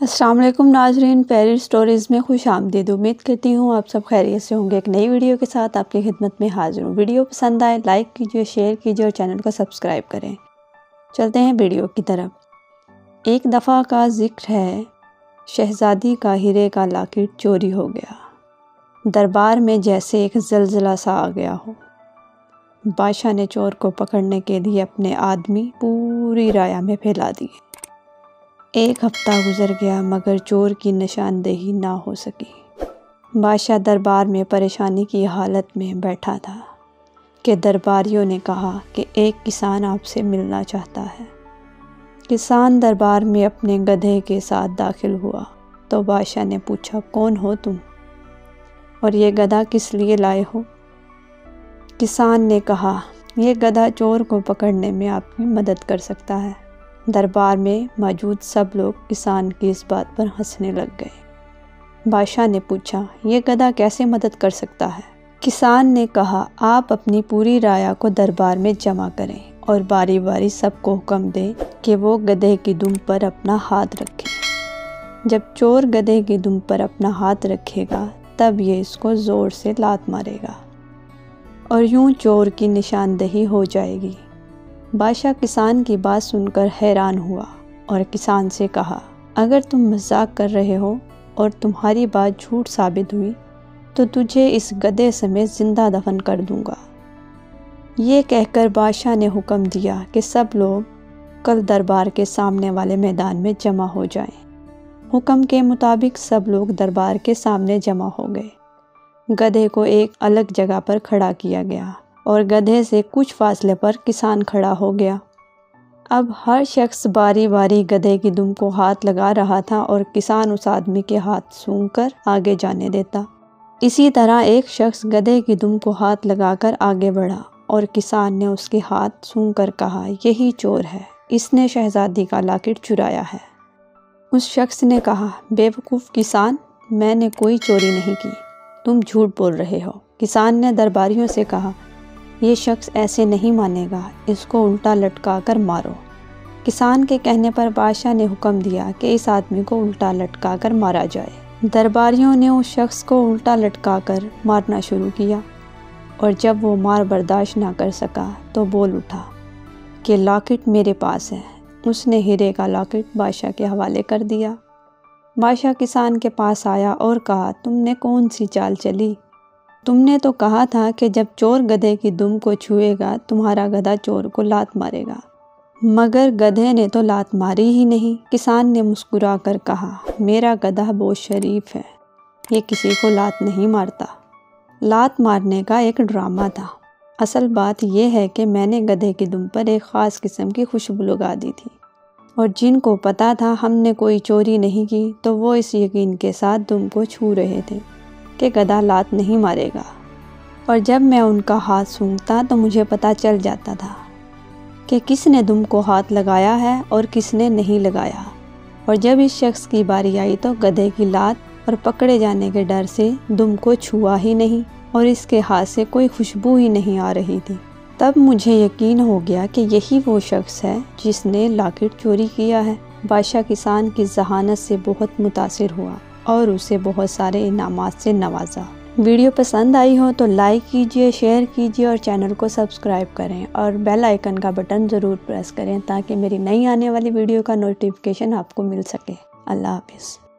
السلام علیکم ناظرین، پیرٹ سٹوریز میں خوش آمدید۔ امید کرتی ہوں آپ سب خیریت سے ہوں گے۔ ایک نئی ویڈیو کے ساتھ آپ کی خدمت میں حاضر ہوں۔ ویڈیو پسند آئے لائک کیجیے، شیئر کیجیے اور چینل کو سبسکرائب کریں۔ چلتے ہیں ویڈیو کی طرف۔ ایک دفعہ کا ذکر ہے، شہزادی کا ہیرے کا لاکٹ چوری ہو گیا۔ دربار میں جیسے ایک زلزلہ سا آ گیا ہو۔ بادشاہ نے چور کو پکڑنے کے لیے اپنے آدمی پوری رایا میں پھیلا دیے۔ ایک ہفتہ گزر گیا مگر چور کی نشاندہی نہ ہو سکی۔ بادشاہ دربار میں پریشانی کی حالت میں بیٹھا تھا کہ درباریوں نے کہا کہ ایک کسان آپ سے ملنا چاہتا ہے۔ کسان دربار میں اپنے گدھے کے ساتھ داخل ہوا تو بادشاہ نے پوچھا، کون ہو تم اور یہ گدھا کس لیے لائے ہو؟ کسان نے کہا، یہ گدھا چور کو پکڑنے میں آپ کی مدد کر سکتا ہے۔ دربار میں موجود سب لوگ کسان کی اس بات پر ہنسنے لگ گئے۔ بادشاہ نے پوچھا، یہ گدھا کیسے مدد کر سکتا ہے؟ کسان نے کہا، آپ اپنی پوری رایا کو دربار میں جمع کریں اور باری باری سب کو حکم دیں کہ وہ گدھے کی دم پر اپنا ہاتھ رکھیں۔ جب چور گدھے کی دم پر اپنا ہاتھ رکھے گا تب یہ اس کو زور سے لات مارے گا اور یوں چور کی نشاندہی ہو جائے گی۔ بادشاہ کسان کی بات سن کر حیران ہوا اور کسان سے کہا، اگر تم مذاق کر رہے ہو اور تمہاری بات جھوٹ ثابت ہوئی تو تجھے اس گدھے سمیت زندہ دفن کر دوں گا۔ یہ کہہ کر بادشاہ نے حکم دیا کہ سب لوگ کل دربار کے سامنے والے میدان میں جمع ہو جائیں۔ حکم کے مطابق سب لوگ دربار کے سامنے جمع ہو گئے۔ گدھے کو ایک الگ جگہ پر کھڑا کیا گیا اور گدھے سے کچھ فاصلے پر کسان کھڑا ہو گیا۔ اب ہر شخص باری باری گدھے کی دم کو ہاتھ لگا رہا تھا اور کسان اس آدمی کے ہاتھ سونگھ کر آگے جانے دیتا۔ اسی طرح ایک شخص گدھے کی دم کو ہاتھ لگا کر آگے بڑھا اور کسان نے اس کے ہاتھ سونگھ کر کہا، یہی چور ہے، اس نے شہزادی کا لاکٹ چرایا ہے۔ اس شخص نے کہا، بے وقوف کسان، میں نے کوئی چوری نہیں کی، تم جھوٹ بول رہے ہو۔ کسان نے درباریوں سے کہا، یہ شخص ایسے نہیں مانے گا، اس کو الٹا لٹکا کر مارو۔ کسان کے کہنے پر بادشاہ نے حکم دیا کہ اس آدمی کو الٹا لٹکا کر مارا جائے۔ درباریوں نے اس شخص کو الٹا لٹکا کر مارنا شروع کیا اور جب وہ مار برداشت نہ کر سکا تو بول اٹھا کہ لاکٹ میرے پاس ہے۔ اس نے ہیرے کا لاکٹ بادشاہ کے حوالے کر دیا۔ بادشاہ کسان کے پاس آیا اور کہا، تم نے کون سی چال چلی؟ تم نے تو کہا تھا کہ جب چور گدھے کی دم کو چھوئے گا تمہارا گدھا چور کو لات مارے گا، مگر گدھے نے تو لات ماری ہی نہیں۔ کسان نے مسکرا کر کہا، میرا گدھا بہت شریف ہے، یہ کسی کو لات نہیں مارتا۔ لات مارنے کا ایک ڈرامہ تھا، اصل بات یہ ہے کہ میں نے گدھے کی دم پر ایک خاص قسم کی خوشبو لگا دی تھی اور جن کو پتا تھا ہم نے کوئی چوری نہیں کی تو وہ اس یقین کے ساتھ دم کو چھو رہے تھے کہ گدھا لات نہیں مارے گا، اور جب میں ان کا ہاتھ سونگھتا تو مجھے پتہ چل جاتا تھا کہ کس نے دم کو ہاتھ لگایا ہے اور کس نے نہیں لگایا۔ اور جب اس شخص کی باری آئی تو گدھے کی لات اور پکڑے جانے کے ڈر سے دم کو چھوا ہی نہیں اور اس کے ہاتھ سے کوئی خوشبو ہی نہیں آ رہی تھی۔ تب مجھے یقین ہو گیا کہ یہی وہ شخص ہے جس نے لاکٹ چوری کیا ہے۔ بادشاہ کسان کی ذہانت سے بہت متاثر ہوا اور اسے بہت سارے انعامات سے نوازا۔ ویڈیو پسند آئی ہو تو لائک کیجیے، شیئر کیجیے اور چینل کو سبسکرائب کریں اور بیل آئیکن کا بٹن ضرور پریس کریں تاکہ میری نئی آنے والی ویڈیو کا نوٹیفیکیشن آپ کو مل سکے۔ اللہ حافظ۔